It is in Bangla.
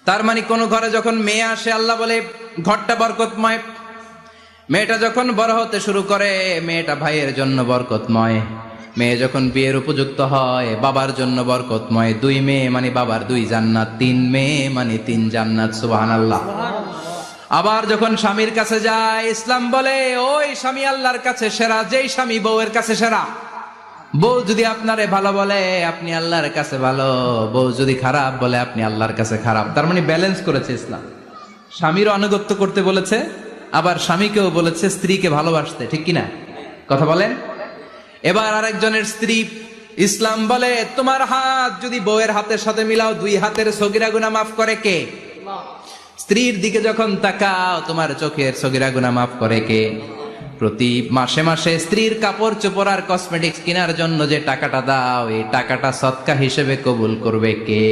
তার মানে কোন ঘরে যখন মেয়ে আসে আল্লাহ বলে ঘরটা বরকতময়। মেয়েটা যখন বড় হতে শুরু করে মেয়েটা ভাইয়ের জন্য বরকতময়। মেয়ে যখন বিয়ের উপযুক্ত হয় বাবার জন্য বরকতময়। 2 মেয়ে মানে বাবার 2 জান্নাত, 3 মেয়ে মানে 3 জান্নাত। সুবহানাল্লাহ। আবার যখন স্বামীর কাছে যায় ইসলাম বলে ওই স্বামী আল্লাহর কাছে সেরা, যেই স্বামী বউয়ের কাছে সেরা। বউ যদি আপনারে ভালো বলে আপনি আল্লাহর কাছে ভালো, বউ যদি খারাপ বলে আপনি আল্লাহর কাছে খারাপ। তার মানে ব্যালেন্স করেছে ইসলাম। স্বামীরও আনুগত্য করতে বলেছে, আবার স্বামীকেও বলেছে স্ত্রীকে ভালোবাসতে, ঠিক কিনা কথা বলেন। এবার আরেকজনের স্ত্রী, ইসলাম বলে তোমার হাত যদি বউয়ের হাতের সাথে মিলাও 2 হাতের সগীরা গুনাহ মাফ করে কে? স্ত্রীর দিকে যখন তাকাও তোমার চোখের সগীরা গুনাহ মাফ করে কে? প্রতি মাসে মাসে স্ত্রীর কাপড় চোপড় আর কসমেটিক্স কেনার জন্য যে টাকাটা দাও এই টাকাটা সদকা হিসেবে কবুল করবে কে?